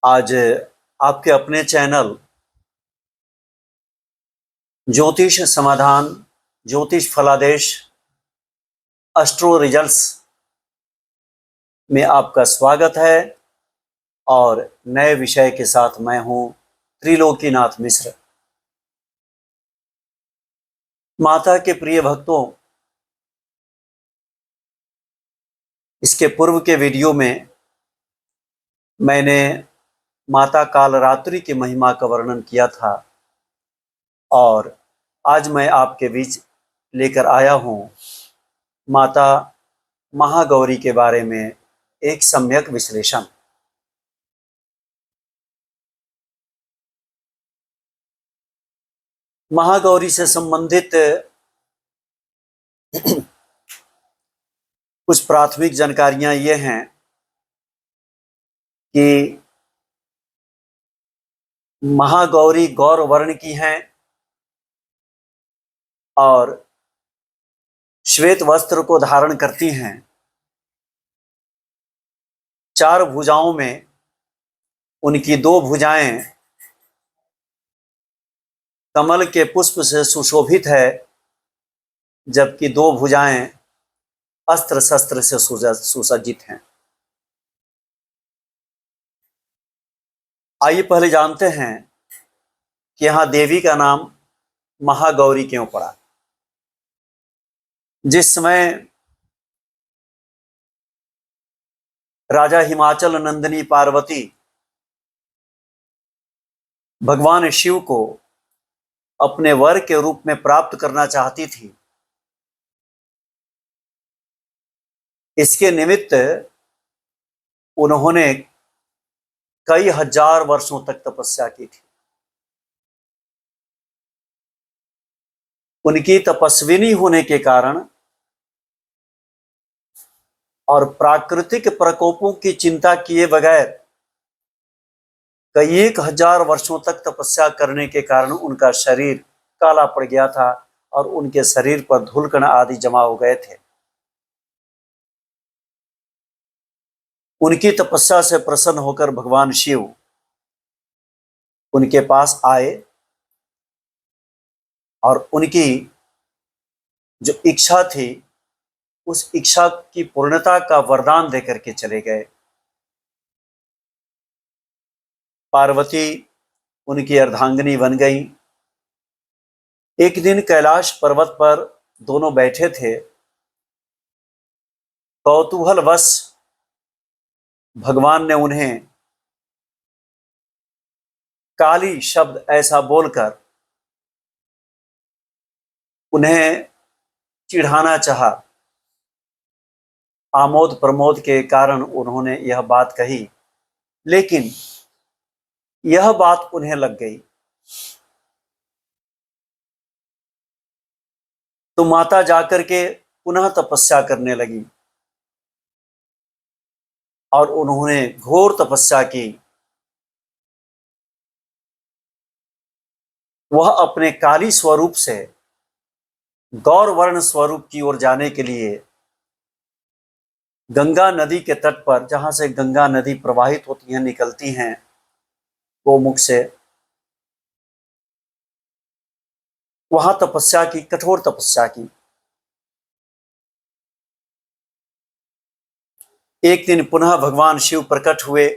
आज आपके अपने चैनल ज्योतिष समाधान, ज्योतिष फलादेश, एस्ट्रो रिजल्ट्स में आपका स्वागत है। और नए विषय के साथ मैं हूं त्रिलोकीनाथ मिश्र। माता के प्रिय भक्तों, इसके पूर्व के वीडियो में मैंने माता कालरात्रि की महिमा का वर्णन किया था और आज मैं आपके बीच लेकर आया हूं माता महागौरी के बारे में एक सम्यक विश्लेषण। महागौरी से संबंधित कुछ प्राथमिक जानकारियां ये हैं कि महागौरी गौर वर्ण की हैं और श्वेत वस्त्र को धारण करती हैं। 4 भुजाओं में उनकी 2 भुजाएं कमल के पुष्प से सुशोभित है, जबकि 2 भुजाएं अस्त्र शस्त्र से सुसज्जित हैं। आइए पहले जानते हैं कि यहां देवी का नाम महागौरी क्यों पड़ा। जिस समय राजा हिमाचल नंदिनी पार्वती भगवान शिव को अपने वर के रूप में प्राप्त करना चाहती थी, इसके निमित्त उन्होंने कई हजार वर्षों तक तपस्या की थी। उनकी तपस्विनी होने के कारण और प्राकृतिक प्रकोपों की चिंता किए बगैर कई 1000 वर्षों तक तपस्या करने के कारण उनका शरीर काला पड़ गया था और उनके शरीर पर धूलकण आदि जमा हो गए थे। उनकी तपस्या से प्रसन्न होकर भगवान शिव उनके पास आए और उनकी जो इच्छा थी उस इच्छा की पूर्णता का वरदान देकर के चले गए। पार्वती उनकी अर्धांगिनी बन गई। एक दिन कैलाश पर्वत पर दोनों बैठे थे। कौतूहलवश भगवान ने उन्हें काली शब्द ऐसा बोलकर उन्हें चिढ़ाना चाहा। आमोद प्रमोद के कारण उन्होंने यह बात कही, लेकिन यह बात उन्हें लग गई। तो माता जाकर के पुनः तपस्या करने लगी और उन्होंने घोर तपस्या की। वह अपने काली स्वरूप से गौर वर्ण स्वरूप की ओर जाने के लिए गंगा नदी के तट पर, जहां से गंगा नदी प्रवाहित होती हैं, निकलती हैं गोमुख से, वहां तपस्या की, कठोर तपस्या की। एक दिन पुनः भगवान शिव प्रकट हुए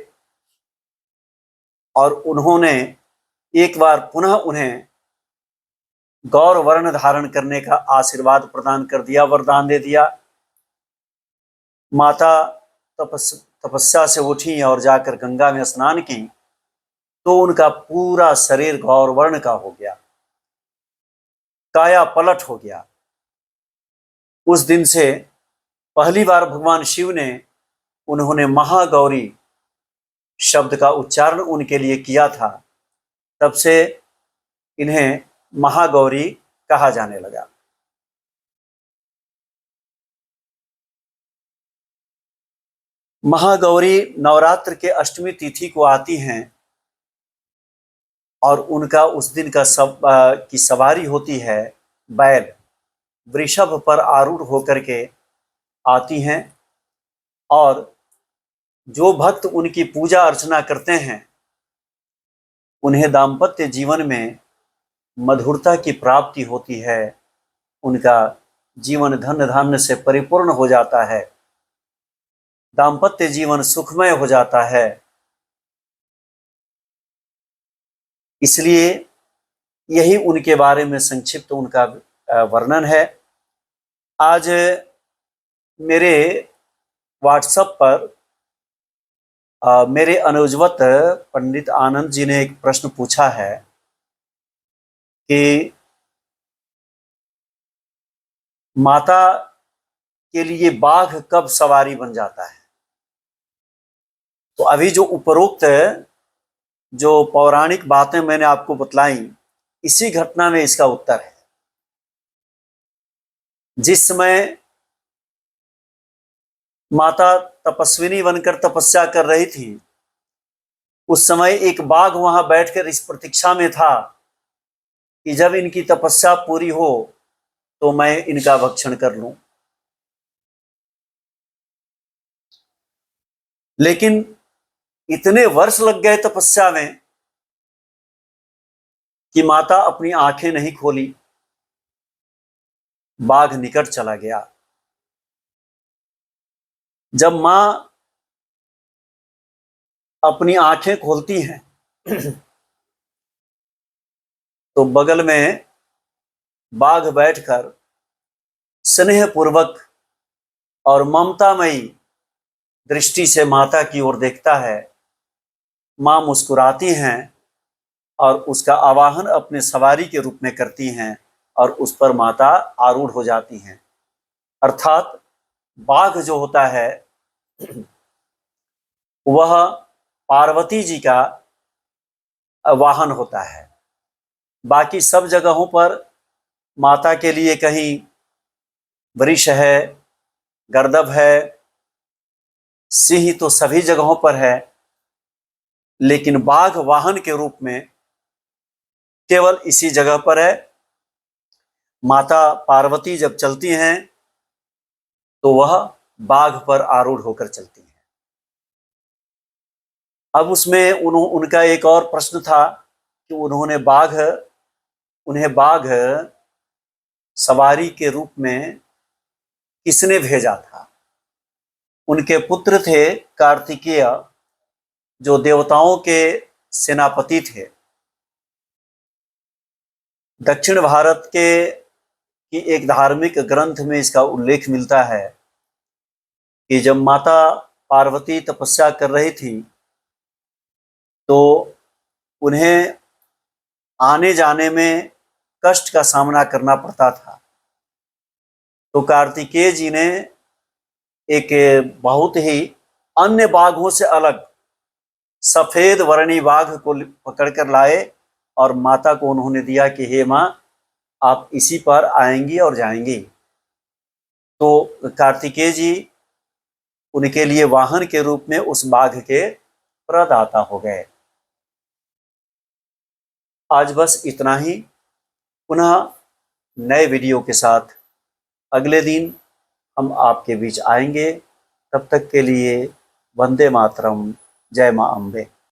और उन्होंने एक बार पुनः उन्हें गौर वर्ण धारण करने का आशीर्वाद प्रदान कर दिया, वरदान दे दिया। माता तपस्या से उठी और जाकर गंगा में स्नान की तो उनका पूरा शरीर गौर वर्ण का हो गया, काया पलट हो गया। उस दिन से पहली बार भगवान शिव ने उन्होंने महागौरी शब्द का उच्चारण उनके लिए किया था। तब से इन्हें महागौरी कहा जाने लगा। महागौरी नवरात्र के अष्टमी तिथि को आती हैं और उनका उस दिन का की सवारी होती है बैल, वृषभ पर आरूढ़ होकर के आती हैं और जो भक्त उनकी पूजा अर्चना करते हैं उन्हें दाम्पत्य जीवन में मधुरता की प्राप्ति होती है, उनका जीवन धन धान्य से परिपूर्ण हो जाता है, दाम्पत्य जीवन सुखमय हो जाता है। इसलिए यही उनके बारे में संक्षिप्त उनका वर्णन है। आज मेरे व्हाट्सएप पर मेरे अनुजवत पंडित आनंद जी ने एक प्रश्न पूछा है कि माता के लिए बाघ कब सवारी बन जाता है। तो अभी जो उपरोक्त जो पौराणिक बातें मैंने आपको बतलाई, इसी घटना में इसका उत्तर है। जिस समय माता तपस्विनी बनकर तपस्या कर रही थी, उस समय एक बाघ वहां बैठकर इस प्रतीक्षा में था कि जब इनकी तपस्या पूरी हो तो मैं इनका भक्षण कर लूं। लेकिन इतने वर्ष लग गए तपस्या में कि माता अपनी आंखें नहीं खोली, बाघ निकट चला गया। जब मां अपनी आंखें खोलती हैं तो बगल में बाघ बैठकर स्नेहपूर्वक और ममतामयी दृष्टि से माता की ओर देखता है। मां मुस्कुराती हैं और उसका आवाहन अपने सवारी के रूप में करती हैं और उस पर माता आरूढ़ हो जाती हैं। अर्थात बाघ जो होता है वह पार्वती जी का वाहन होता है। बाकी सब जगहों पर माता के लिए कहीं वृष है, गर्दभ है, सिंह तो सभी जगहों पर है, लेकिन बाघ वाहन के रूप में केवल इसी जगह पर है। माता पार्वती जब चलती हैं तो वह बाघ पर आरूढ़ होकर चलती हैं। अब उसमें उनका एक और प्रश्न था कि उन्हें बाघ सवारी के रूप में किसने भेजा था। उनके पुत्र थे कार्तिकेय, जो देवताओं के सेनापति थे। दक्षिण भारत के की एक धार्मिक ग्रंथ में इसका उल्लेख मिलता है कि जब माता पार्वती तपस्या कर रही थी तो उन्हें आने जाने में कष्ट का सामना करना पड़ता था। तो कार्तिकेय जी ने एक बहुत ही अन्य बाघों से अलग सफेद वर्णी बाघ को पकड़कर लाए और माता को उन्होंने दिया कि हे मां, आप इसी पर आएंगी और जाएंगी। तो कार्तिकेय जी उनके लिए वाहन के रूप में उस बाघ के प्रदाता हो गए। आज बस इतना ही। पुनः नए वीडियो के साथ अगले दिन हम आपके बीच आएंगे। तब तक के लिए वंदे मातरम, जय मां अम्बे।